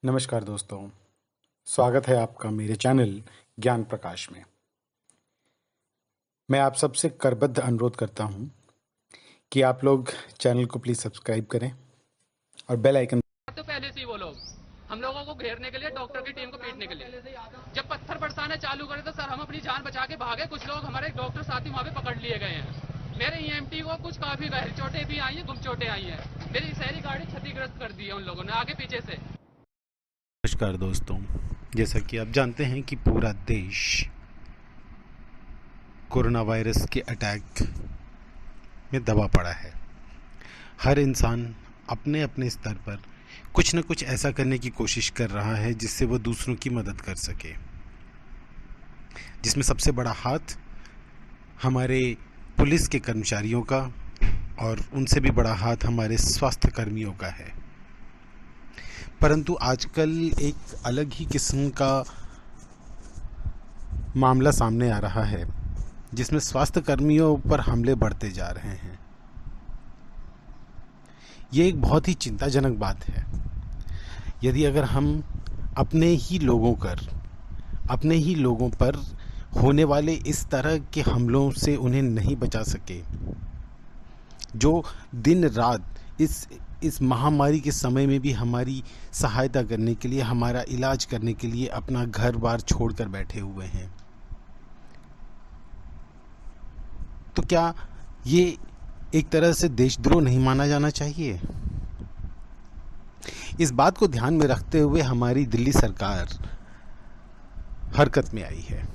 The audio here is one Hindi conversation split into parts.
नमस्कार दोस्तों, स्वागत है आपका मेरे चैनल ज्ञान प्रकाश में। मैं आप सबसे करबद्ध अनुरोध करता हूं कि आप लोग चैनल को प्लीज़ सब्सक्राइब करें और बेल आइकन। तो पहले से ही वो लोग हम लोगों को घेरने के लिए, डॉक्टर की टीम को पीटने के लिए जब पत्थर बरसाने चालू करे तो सर हम अपनी जान बचा के भागे। कुछ लोग हमारे डॉक्टर साथी वहां पे पकड़ लिए गए हैं। मेरे ईएमटी को कुछ काफी गहरी चोटें भी आई हैं, गुम चोटें आई हैं। मेरी सारी गाड़ी क्षतिग्रस्त कर दी है उन लोगों ने आगे पीछे से। नमस्कार दोस्तों, जैसा कि आप जानते हैं कि पूरा देश कोरोना वायरस के अटैक में दबा पड़ा है। हर इंसान अपने अपने स्तर पर कुछ न कुछ ऐसा करने की कोशिश कर रहा है जिससे वो दूसरों की मदद कर सके, जिसमें सबसे बड़ा हाथ हमारे पुलिस के कर्मचारियों का और उनसे भी बड़ा हाथ हमारे स्वास्थ्य कर्मियों का है। परंतु आजकल एक अलग ही किस्म का मामला सामने आ रहा है जिसमें स्वास्थ्य कर्मियों पर हमले बढ़ते जा रहे हैं। ये एक बहुत ही चिंताजनक बात है। यदि अगर हम अपने ही लोगों पर होने वाले इस तरह के हमलों से उन्हें नहीं बचा सके, जो दिन रात इस महामारी के समय में भी हमारी सहायता करने के लिए, हमारा इलाज करने के लिए अपना घर बार छोड़कर बैठे हुए हैं, तो क्या ये एक तरह से देशद्रोह नहीं माना जाना चाहिए? इस बात को ध्यान में रखते हुए हमारी दिल्ली सरकार हरकत में आई है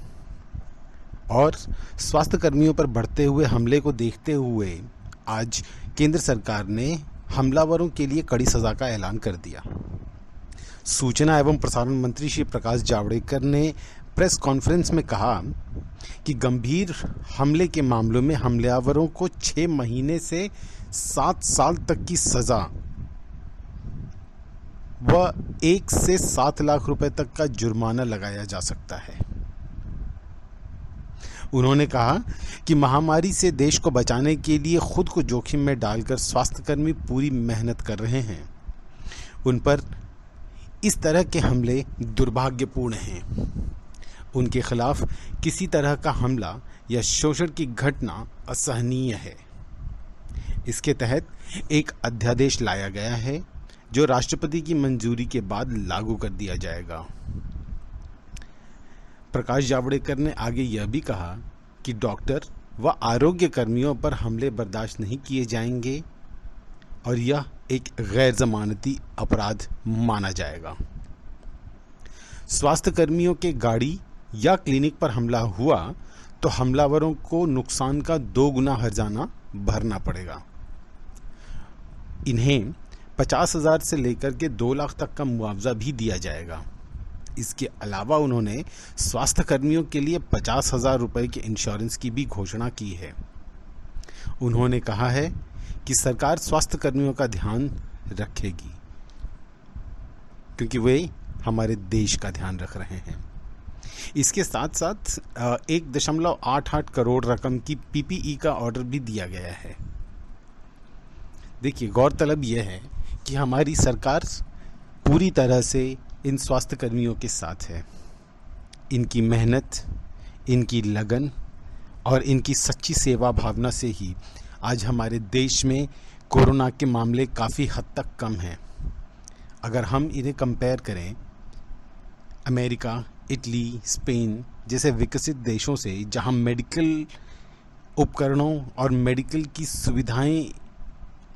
और स्वास्थ्य कर्मियों पर बढ़ते हुए हमले को देखते हुए आज केंद्र सरकार ने हमलावरों के लिए कड़ी सजा का ऐलान कर दिया। सूचना एवं प्रसारण मंत्री श्री प्रकाश जावड़ेकर ने प्रेस कॉन्फ्रेंस में कहा कि गंभीर हमले के मामलों में हमलावरों को 6 महीने से 7 साल तक की सजा व 1 से 7 लाख रुपए तक का जुर्माना लगाया जा सकता है। उन्होंने कहा कि महामारी से देश को बचाने के लिए खुद को जोखिम में डालकर स्वास्थ्यकर्मी पूरी मेहनत कर रहे हैं। उन पर इस तरह के हमले दुर्भाग्यपूर्ण हैं। उनके खिलाफ किसी तरह का हमला या शोषण की घटना असहनीय है। इसके तहत एक अध्यादेश लाया गया है जो राष्ट्रपति की मंजूरी के बाद लागू कर दिया जाएगा। प्रकाश जावड़ेकर ने आगे यह भी कहा कि डॉक्टर व आरोग्य कर्मियों पर हमले बर्दाश्त नहीं किए जाएंगे और यह एक गैर जमानती अपराध माना जाएगा। स्वास्थ्य कर्मियों के गाड़ी या क्लिनिक पर हमला हुआ तो हमलावरों को नुकसान का 2 गुना हर्जाना भरना पड़ेगा। इन्हें 50,000 से लेकर के 2 लाख तक का मुआवजा भी दिया जाएगा। इसके अलावा उन्होंने स्वास्थ्य कर्मियों के लिए 50,000 रुपए के इंश्योरेंस की भी घोषणा की है। उन्होंने कहा है कि सरकार स्वास्थ्य कर्मियों का ध्यान रखेगी क्योंकि वे हमारे देश का ध्यान रख रहे हैं। इसके साथ साथ 1.88 करोड़ रकम की पीपीई का ऑर्डर भी दिया गया है। देखिए, गौरतलब यह है कि हमारी सरकार पूरी तरह से इन स्वास्थ्य कर्मियों के साथ है। इनकी मेहनत, इनकी लगन और इनकी सच्ची सेवा भावना से ही आज हमारे देश में कोरोना के मामले काफ़ी हद तक कम हैं। अगर हम इन्हें कंपेयर करें अमेरिका, इटली, स्पेन जैसे विकसित देशों से, जहां मेडिकल उपकरणों और मेडिकल की सुविधाएं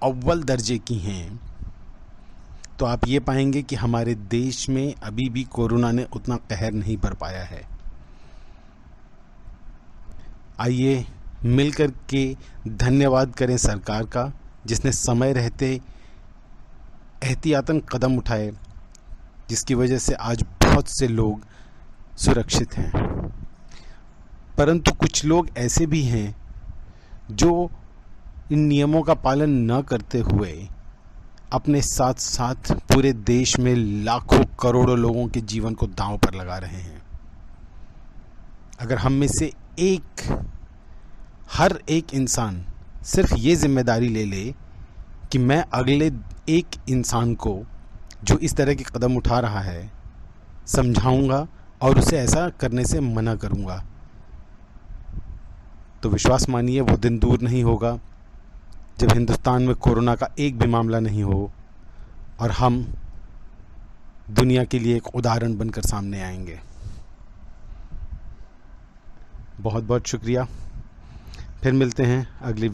अव्वल दर्जे की हैं, तो आप ये पाएंगे कि हमारे देश में अभी भी कोरोना ने उतना कहर नहीं बरपाया पाया है। आइए मिलकर के धन्यवाद करें सरकार का, जिसने समय रहते एहतियातन कदम उठाए, जिसकी वजह से आज बहुत से लोग सुरक्षित हैं। परंतु कुछ लोग ऐसे भी हैं जो इन नियमों का पालन न करते हुए अपने साथ साथ पूरे देश में लाखों करोड़ों लोगों के जीवन को दांव पर लगा रहे हैं। अगर हम में से हर एक इंसान सिर्फ ये जिम्मेदारी ले ले कि मैं अगले एक इंसान को जो इस तरह के कदम उठा रहा है समझाऊंगा और उसे ऐसा करने से मना करूंगा। तो विश्वास मानिए वो दिन दूर नहीं होगा जब हिंदुस्तान में कोरोना का एक भी मामला नहीं हो और हम दुनिया के लिए एक उदाहरण बनकर सामने आएंगे। बहुत बहुत शुक्रिया। फिर मिलते हैं अगली